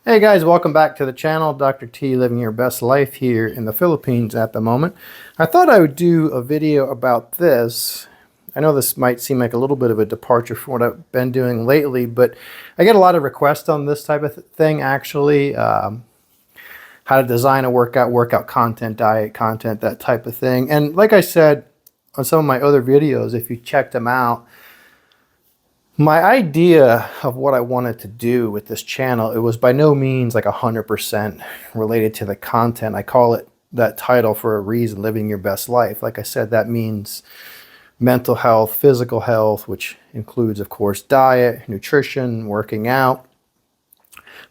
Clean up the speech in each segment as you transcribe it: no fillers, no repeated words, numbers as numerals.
Hey guys, welcome back to the channel. Dr. T living your best life here in the Philippines at the moment. I thought I would do a video about this. I know this might seem like a little bit of a departure from what I've been doing lately, but I get a lot of requests on this type of thing actually. How to design a workout content, diet content, that type of thing. And like I said on some of my other videos, if you checked them out, my idea of what I wanted to do with this channel, it was by no means like 100% related to the content. I call it that title for a reason, living your best life. Like I said, that means mental health, physical health, which includes, of course, diet, nutrition, working out.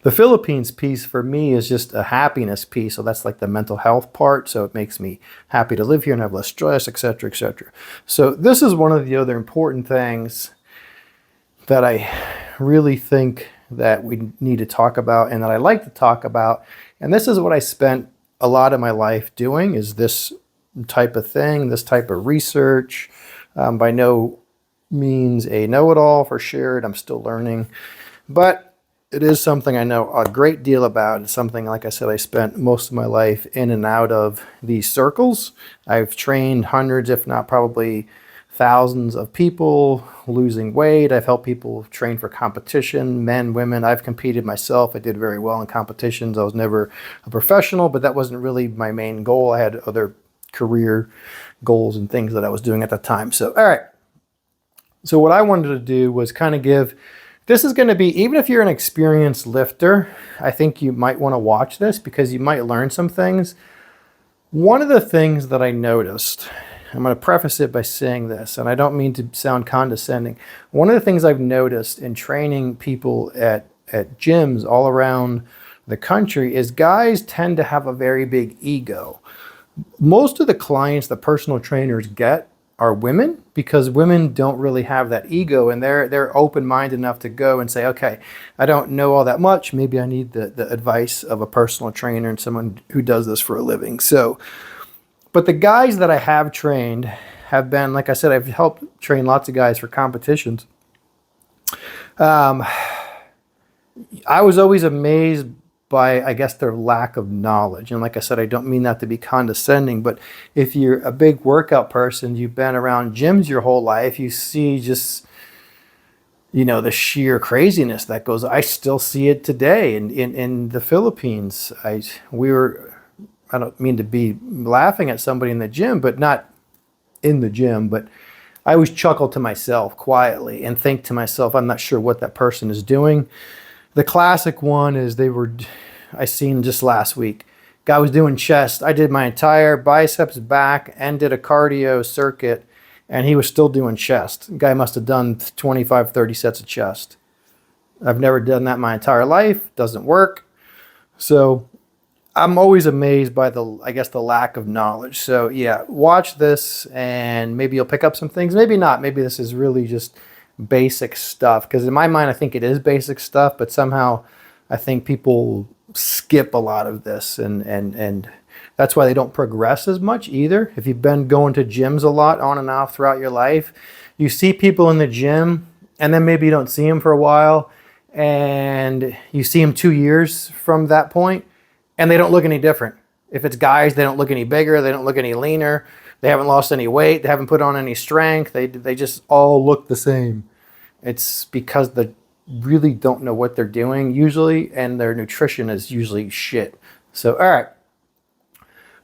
The Philippines piece for me is just a happiness piece. So that's like the mental health part. So it makes me happy to live here and have less stress, etc., etc. So this is one of the other important things that I really think that we need to talk about and that I like to talk about. And this is what I spent a lot of my life doing, is this type of thing, this type of research. By no means a know-it-all for sure. I'm still learning, but it is something I know a great deal about. It's something, like I said, I spent most of my life in and out of these circles. I've trained hundreds, if not probably thousands of people losing weight. I've helped people train for competition, men, women. I've competed myself. I did very well in competitions. I was never a professional, but that wasn't really my main goal. I had other career goals and things that I was doing at the time. So, all right. So what I wanted to do was kind of give, this is going to be, even if you're an experienced lifter, I think you might want to watch this because you might learn some things. One of the things that I noticed, I'm going to preface it by saying this, and I don't mean to sound condescending. One of the things I've noticed in training people at gyms all around the country is guys tend to have a very big ego. Most of the clients that personal trainers get are women, because women don't really have that ego, and they're open-minded enough to go and say, okay, I don't know all that much. Maybe I need the advice of a personal trainer and someone who does this for a living. So, but the guys that I have trained have been, like I said, I've helped train lots of guys for competitions. I was always amazed by, I guess, their lack of knowledge. And like I said, I don't mean that to be condescending, but if you're a big workout person, you've been around gyms your whole life, you see just, the sheer craziness that goes. I still see it today in the Philippines. I don't mean to be laughing at somebody in the gym, but not in the gym, but I always chuckle to myself quietly and think to myself, I'm not sure what that person is doing. The classic one is I seen just last week, guy was doing chest. I did my entire biceps, back, and did a cardio circuit, and he was still doing chest. Guy must have done 25, 30 sets of chest. I've never done that my entire life. Doesn't work. So I'm always amazed by the lack of knowledge. So yeah, watch this and maybe you'll pick up some things. Maybe not. Maybe this is really just basic stuff. Because in my mind, I think it is basic stuff, but somehow I think people skip a lot of this, and that's why they don't progress as much either. If you've been going to gyms a lot on and off throughout your life, you see people in the gym and then maybe you don't see them for a while, and you see them 2 years from that point, and they don't look any different. If it's guys, they don't look any bigger. They don't look any leaner. They haven't lost any weight. They haven't put on any strength. They just all look the same. It's because they really don't know what they're doing usually, and their nutrition is usually shit. So, all right.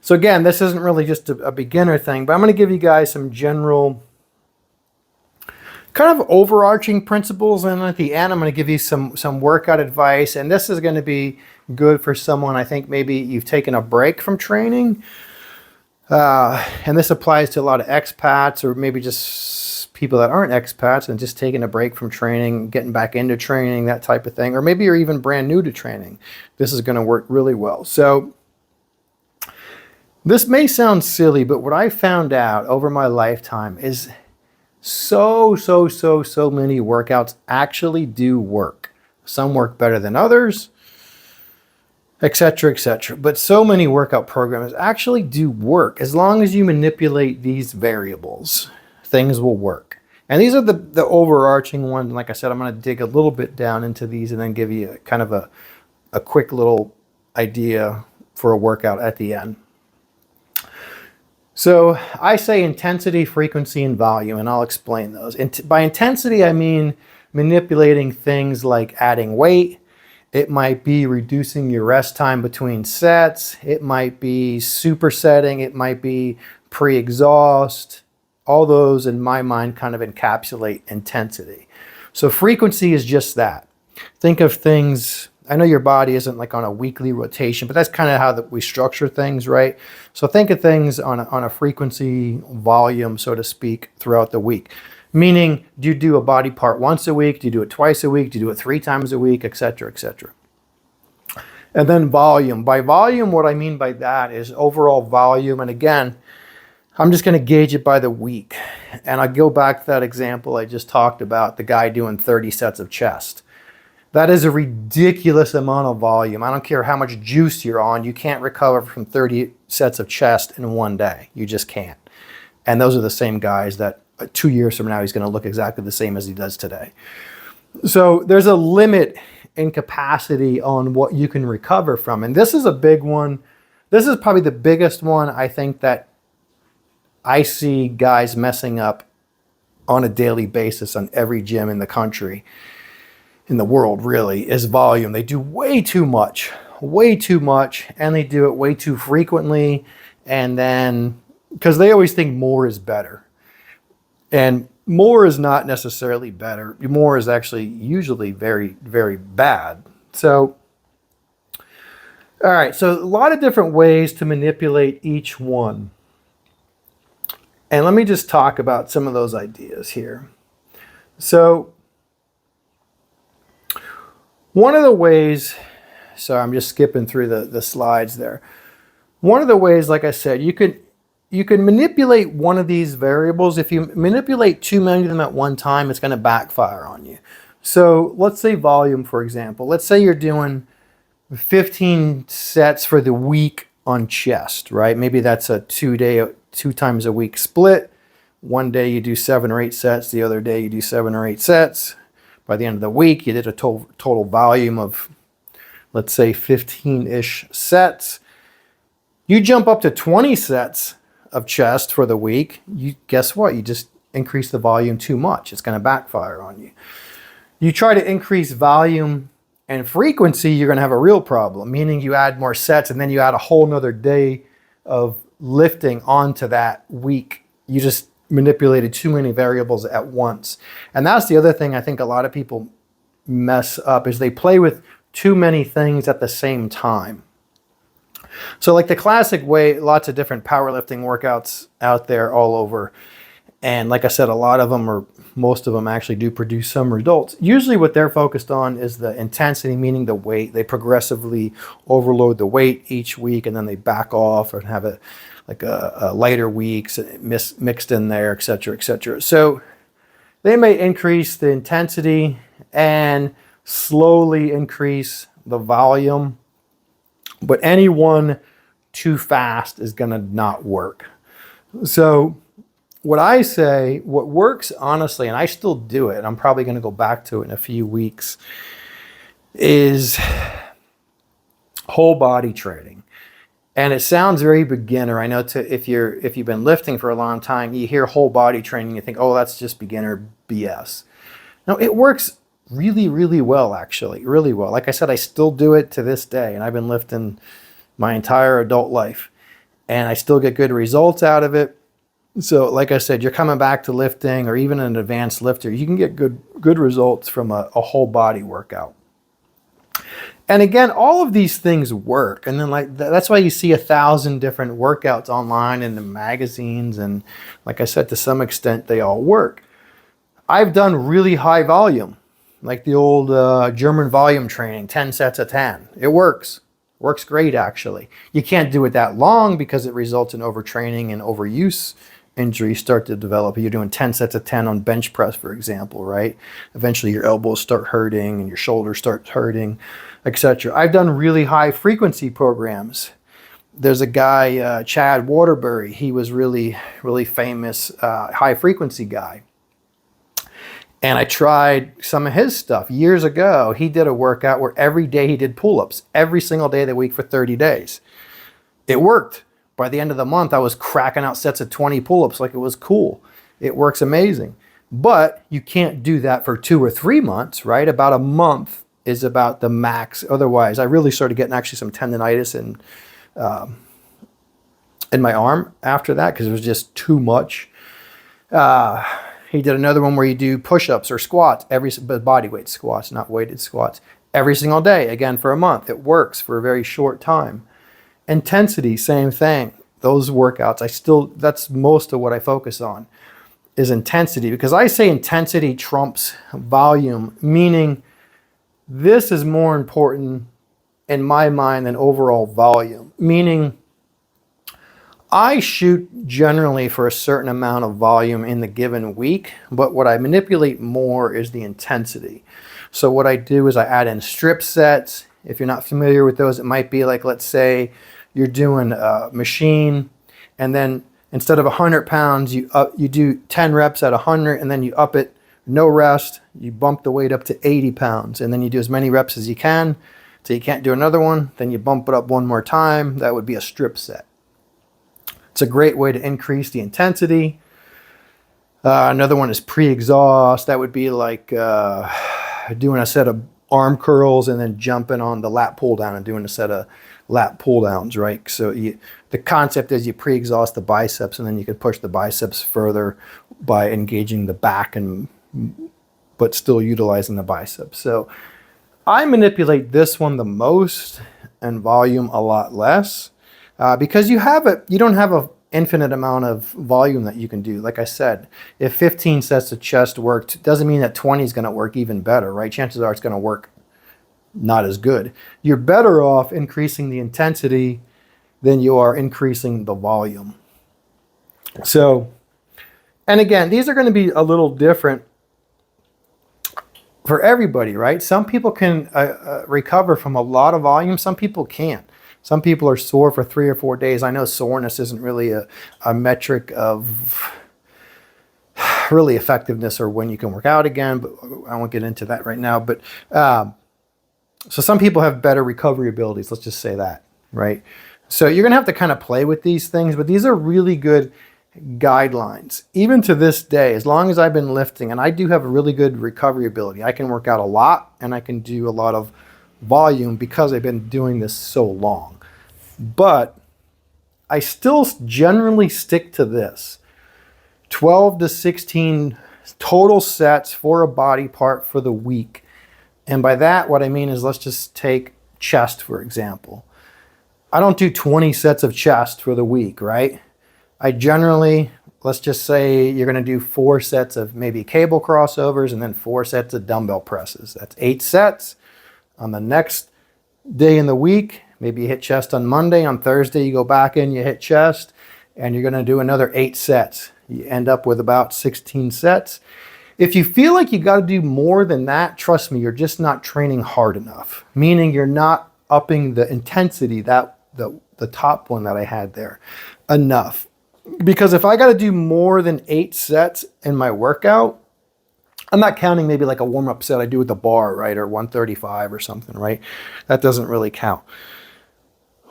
So again, this isn't really just a beginner thing, but I'm going to give you guys some general kind of overarching principles, and at the end I'm going to give you some workout advice. And this is going to be good for someone, I think maybe you've taken a break from training, and this applies to a lot of expats, or maybe just people that aren't expats and just taking a break from training, getting back into training, that type of thing. Or maybe you're even brand new to training. This is going to work really well. So this may sound silly, but what I found out over my lifetime is so many workouts actually do work. Some work better than others, etc., etc. But so many workout programs actually do work. As long as you manipulate these variables, things will work. And these are the overarching ones. Like I said, I'm going to dig a little bit down into these and then give you kind of a a quick little idea for a workout at the end. So I say intensity, frequency, and volume, and I'll explain those. By intensity, I mean manipulating things like adding weight. It might be reducing your rest time between sets. It might be supersetting. It might be pre-exhaust. All those, in my mind, kind of encapsulate intensity. So frequency is just that. Think of things, I know your body isn't like on a weekly rotation, but that's kind of how we structure things, right? So think of things on a frequency volume, so to speak, throughout the week. Meaning, do you do a body part once a week? Do you do it twice a week? Do you do it 3 times a week, et cetera, et cetera? And then volume. By volume, what I mean by that is overall volume. And again, I'm just going to gauge it by the week. And I go back to that example I just talked about, the guy doing 30 sets of chest. That is a ridiculous amount of volume. I don't care how much juice you're on. You can't recover from 30 sets of chest in one day. You just can't. And those are the same guys that 2 years from now, he's going to look exactly the same as he does today. So there's a limit in capacity on what you can recover from. And this is a big one. This is probably the biggest one I think that I see guys messing up on a daily basis on every gym in the country, in the world really, is volume. They do way too much, and they do it way too frequently. And then, because they always think more is better. And more is not necessarily better. More is actually usually very, very bad. So, all right, so a lot of different ways to manipulate each one. And let me just talk about some of those ideas here. So, one of the ways, so I'm just skipping through the slides there. One of the ways, like I said, you can manipulate one of these variables. If you manipulate too many of them at one time, it's going to backfire on you. So let's say volume, for example. Let's say you're doing 15 sets for the week on chest, right? Maybe that's a 2 times a week split. One day you do 7 or 8 sets. The other day you do 7 or 8 sets. By the end of the week, you did a total volume of, let's say, 15-ish sets. You jump up to 20 sets of chest for the week. Guess what? You just increase the volume too much. It's going to backfire on you. You try to increase volume and frequency, you're going to have a real problem, meaning you add more sets and then you add a whole nother day of lifting onto that week. You just manipulated too many variables at once. And that's the other thing I think a lot of people mess up, is they play with too many things at the same time. So like the classic way, lots of different powerlifting workouts out there all over. And like I said, a lot of them, or most of them, actually do produce some results. Usually what they're focused on is the intensity, meaning the weight. They progressively overload the weight each week, and then they back off and have a lighter weeks mixed in there, et cetera, et cetera. So they may increase the intensity and slowly increase the volume, but any one too fast is going to not work. So what I say, what works honestly, and I still do it, I'm probably going to go back to it in a few weeks, is whole body training. And it sounds very beginner. I know if you've been lifting for a long time, you hear whole body training, you think, oh, that's just beginner BS. No, it works really, really well, actually, really well. Like I said, I still do it to this day, and I've been lifting my entire adult life, and I still get good results out of it. So like I said, you're coming back to lifting, or even an advanced lifter, you can get good results from a whole body workout. And again, all of these things work. And then that's why you see 1,000 different workouts online in the magazines. And like I said, to some extent, they all work. I've done really high volume, like the old German volume training, 10 sets of 10. It works. Works great, actually. You can't do it that long because it results in overtraining and overuse. Injuries start to develop. You're doing 10 sets of 10 on bench press, for example, right? Eventually your elbows start hurting and your shoulders start hurting, etc. I've done really high frequency programs. There's a guy, Chad Waterbury. He was really, really famous high frequency guy. And I tried some of his stuff years ago. He did a workout where every day he did pull-ups, every single day of the week for 30 days. It worked. By the end of the month, I was cracking out sets of 20 pull-ups like it was cool. It works amazing. But you can't do that for 2 or 3 months, right? About a month is about the max. Otherwise, I really started getting actually some tendonitis in my arm after that because it was just too much. He did another one where you do push-ups or squats, body weight squats, not weighted squats, every single day, again for a month. It works for a very short time. Intensity, same thing. Those workouts, that's most of what I focus on is intensity, because I say intensity trumps volume, meaning this is more important in my mind than overall volume, meaning I shoot generally for a certain amount of volume in the given week, but what I manipulate more is the intensity. So what I do is I add in strip sets. If you're not familiar with those, it might be like, let's say you're doing a machine, and then instead of 100 pounds, you do 10 reps at 100, and then you up it, no rest. You bump the weight up to 80 pounds, and then you do as many reps as you can till you can't do another one. Then you bump it up one more time. That would be a strip set. It's a great way to increase the intensity. Another one is pre-exhaust. That would be like doing a set of arm curls and then jumping on the lat pull down and doing a set of lat pull downs, right? So the concept is you pre-exhaust the biceps, and then you can push the biceps further by engaging the back but still utilizing the biceps. So I manipulate this one the most and volume a lot less. Because you don't have an infinite amount of volume that you can do. Like I said, if 15 sets of chest worked, doesn't mean that 20 is going to work even better, right? Chances are it's going to work not as good. You're better off increasing the intensity than you are increasing the volume. So, and again, these are going to be a little different for everybody, right? Some people can recover from a lot of volume. Some people can't. Some people are sore for 3 or 4 days. I know soreness isn't really a metric of really effectiveness or when you can work out again, but I won't get into that right now. But so some people have better recovery abilities. Let's just say that, right? So you're going to have to kind of play with these things, but these are really good guidelines. Even to this day, as long as I've been lifting, and I do have a really good recovery ability. I can work out a lot, and I can do a lot of volume because I've been doing this so long. But I still generally stick to this 12 to 16 total sets for a body part for the week. And by that, what I mean is, let's just take chest, for example. I don't do 20 sets of chest for the week, right? I generally, let's just say you're going to do 4 sets of maybe cable crossovers and then 4 sets of dumbbell presses. That's 8 sets. On the next day in the week, maybe you hit chest on Monday. On Thursday, you go back in, you hit chest, and you're going to do another 8 sets. You end up with about 16 sets. If you feel like you got to do more than that, trust me, you're just not training hard enough. Meaning you're not upping the intensity, that the top one that I had there, enough. Because if I got to do more than 8 sets in my workout, I'm not counting maybe like a warm-up set I do with the bar, right? Or 135 or something, right? That doesn't really count.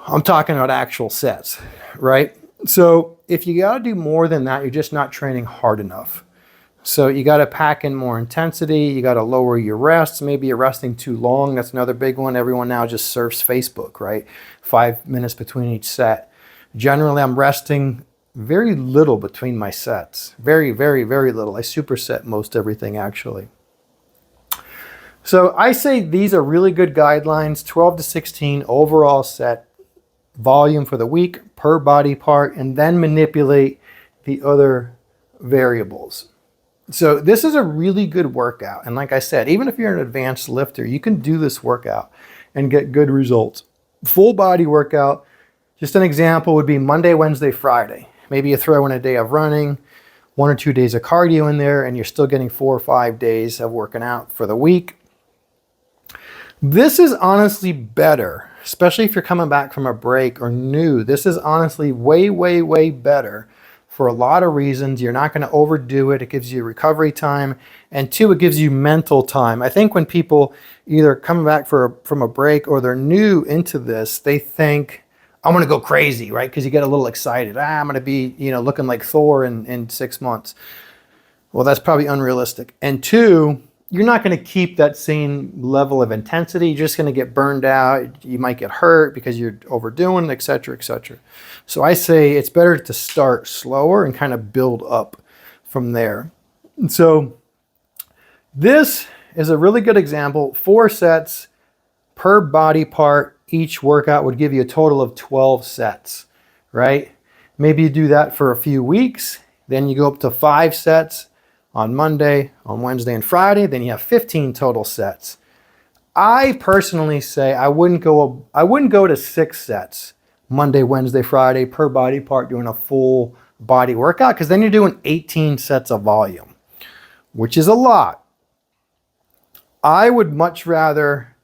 I'm talking about actual sets, right? So if you got to do more than that, you're just not training hard enough. So you got to pack in more intensity. You got to lower your rests. Maybe you're resting too long. That's another big one. Everyone now just surfs Facebook, right? 5 minutes between each set. Generally, I'm resting very little between my sets. Very, very, very little. I superset most everything, actually. So I say these are really good guidelines. 12 to 16 overall set volume for the week per body part, and then manipulate the other variables. So this is a really good workout. And like I said, even if you're an advanced lifter, you can do this workout and get good results. Full body workout, just an example would be Monday, Wednesday, Friday. Maybe you throw in a day of running, 1 or 2 days of cardio in there, and you're still getting 4 or 5 days of working out for the week. This is honestly better, especially if you're coming back from a break or new. This is honestly way, way, way better for a lot of reasons. You're not going to overdo it. It gives you recovery time. And two, it gives you mental time. I think when people either come back from a break or they're new into this, they think, I'm going to go crazy, right? Because you get a little excited. I'm going to be, looking like Thor in 6 months. Well, that's probably unrealistic. And two, you're not going to keep that same level of intensity. You're just going to get burned out. You might get hurt because you're overdoing, et cetera, et cetera. So I say it's better to start slower and kind of build up from there. And so this is a really good example. 4 sets per body part. Each workout would give you a total of 12 sets, right? Maybe you do that for a few weeks. Then you go up to 5 sets on Monday, on Wednesday, and Friday. Then you have 15 total sets. I personally say I wouldn't go to 6 sets, Monday, Wednesday, Friday, per body part, doing a full body workout, because then you're doing 18 sets of volume, which is a lot. I would much rather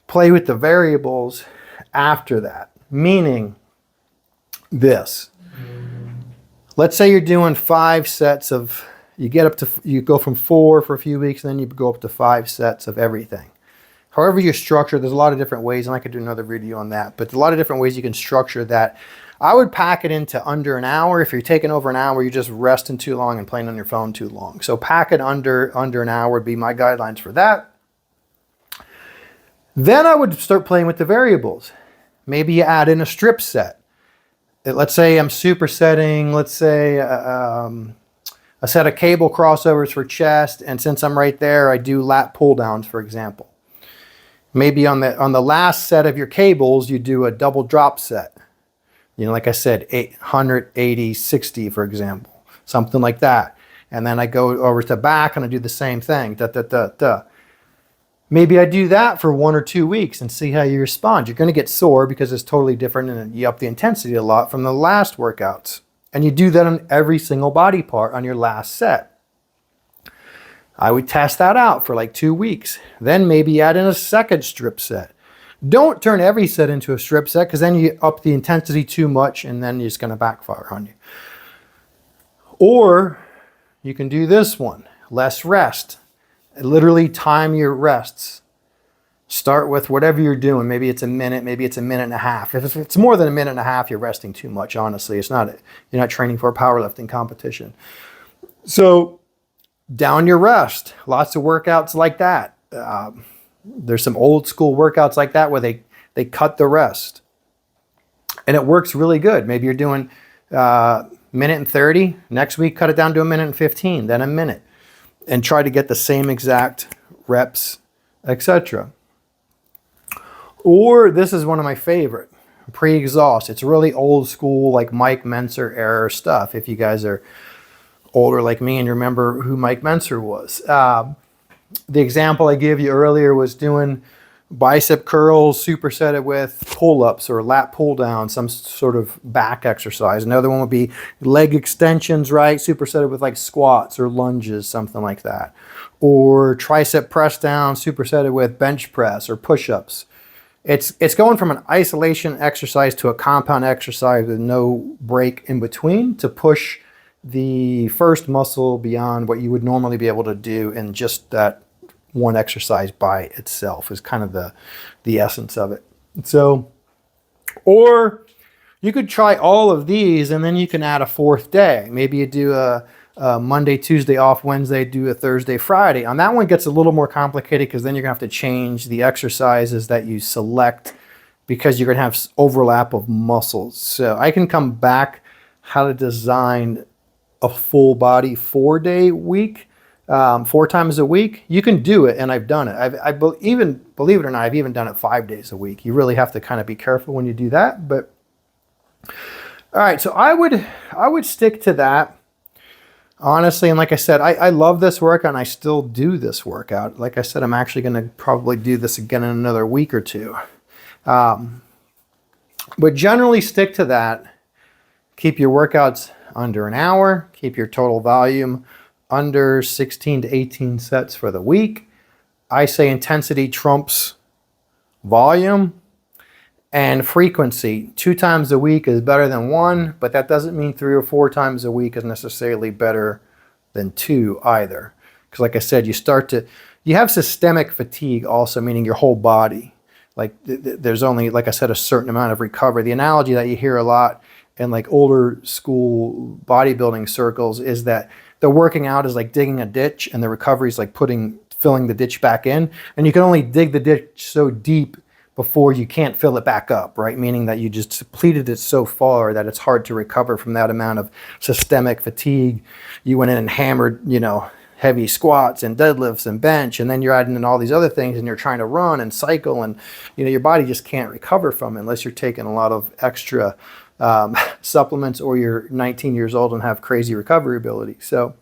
play with the variables after that, meaning this. Let's say you're doing 5 sets of, you go from 4 for a few weeks, and then you go up to 5 sets of everything. However you structure, there's a lot of different ways, and I could do another video on that, but a lot of different ways you can structure that. I would pack it into under an hour. If you're taking over an hour, you're just resting too long and playing on your phone too long. So pack it under an hour would be my guidelines for that. Then I would start playing with the variables. Maybe you add in a strip set. Let's say I'm supersetting, let's say a set of cable crossovers for chest, and since I'm right there, I do lat pull downs, for example. Maybe on the last set of your cables, you do a double drop set. Like I said, 180, 60, for example, something like that. And then I go over to back and I do the same thing. Maybe I do that for 1 or 2 weeks and see how you respond. You're going to get sore because it's totally different, and you up the intensity a lot from the last workouts. And you do that on every single body part on your last set. I would test that out for like 2 weeks. Then maybe add in a second strip set. Don't turn every set into a strip set, because then you up the intensity too much and then it's going to backfire on you. Or you can do this one, less rest. Literally time your rests. Start with whatever you're doing. Maybe it's a minute, maybe it's a minute and a half. If it's more than a minute and a half, you're resting too much, honestly. You're not training for a powerlifting competition. So down your rest. Lots of workouts like that. There's some old school workouts like that where they cut the rest. And it works really good. Maybe you're doing minute and 30. Next week, cut it down to a minute and 15, then a minute. And try to get the same exact reps, etc. Or this is one of my favorite, pre-exhaust. It's really old school, like Mike Mentzer era stuff. If you guys are older like me and you remember who Mike Mentzer was. The example I gave you earlier was doing bicep curls supersetted with pull-ups or lat pull-down, some sort of back exercise. Another one would be leg extensions, right? Supersetted with like squats or lunges, something like that. Or tricep press down supersetted with bench press or push-ups. It's going from an isolation exercise to a compound exercise with no break in between to push the first muscle beyond what you would normally be able to do in just that one exercise by itself is kind of the essence of it. So, or you could try all of these and then you can add a 4th day. Maybe you do a Monday, Tuesday off, Wednesday, do a Thursday, Friday. On that one, it gets a little more complicated because then you're going to have to change the exercises that you select because you're going to have overlap of muscles. So I can come back how to design a full body 4-day week, 4 times a week. You can do it, and I've done it. Even believe it or not, I've even done it 5 days a week. You really have to kind of be careful when you do that. But all right, so I would stick to that. Honestly, and like I said, I love this workout and I still do this workout. Like I said, I'm actually going to probably do this again in another week or 2. But generally stick to that. Keep your workouts under an hour. Keep your total volume under 16 to 18 sets for the week. I say intensity trumps volume. And frequency, 2 times a week is better than 1, but that doesn't mean 3 or 4 times a week is necessarily better than 2 either. Because like I said, you have systemic fatigue also, meaning your whole body. Like there's only, like I said, a certain amount of recovery. The analogy that you hear a lot in like older school bodybuilding circles is that the working out is like digging a ditch, and the recovery is like filling the ditch back in. And you can only dig the ditch so deep before you can't fill it back up, right? Meaning that you just depleted it so far that it's hard to recover from that amount of systemic fatigue. You went in and hammered, heavy squats and deadlifts and bench, and then you're adding in all these other things, and you're trying to run and cycle, and your body just can't recover from it unless you're taking a lot of extra supplements, or you're 19 years old and have crazy recovery ability. So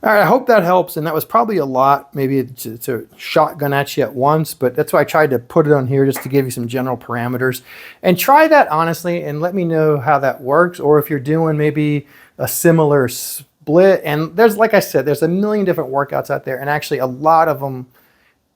all right, I hope that helps. And that was probably a lot. Maybe it's a shotgun at you at once, but that's why I tried to put it on here, just to give you some general parameters. And try that honestly, and let me know how that works, or if you're doing maybe a similar split. And there's, like I said, there's a million different workouts out there, and actually a lot of them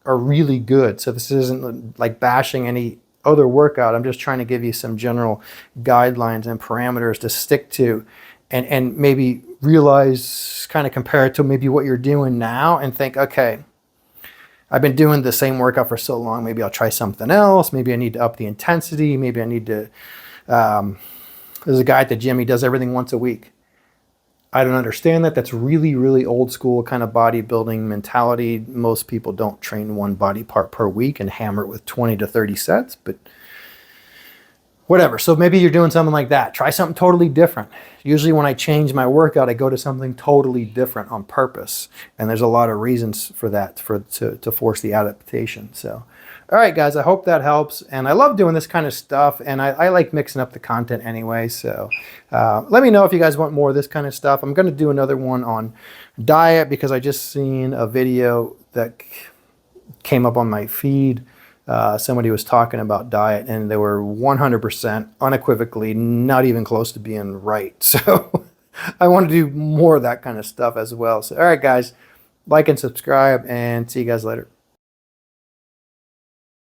are really good. So this isn't like bashing any other workout. I'm just trying to give you some general guidelines and parameters to stick to, and maybe realize, kind of compare it to maybe what you're doing now, and think, okay, I've been doing the same workout for so long, maybe I'll try something else. Maybe I need to up the intensity. Maybe I need to, there's a guy at the gym, he does everything once a week. I don't understand that. That's really, really old school kind of bodybuilding mentality. Most people don't train one body part per week and hammer it with 20 to 30 sets, but whatever. So maybe you're doing something like that. Try something totally different. Usually when I change my workout, I go to something totally different on purpose. And there's a lot of reasons for that, to force the adaptation. So, all right, guys, I hope that helps. And I love doing this kind of stuff. And I like mixing up the content anyway. So let me know if you guys want more of this kind of stuff. I'm going to do another one on diet, because I just seen a video that came up on my feed. Somebody was talking about diet, and they were 100% unequivocally not even close to being right. So I want to do more of that kind of stuff as well. So, all right, guys, like and subscribe, and see you guys later.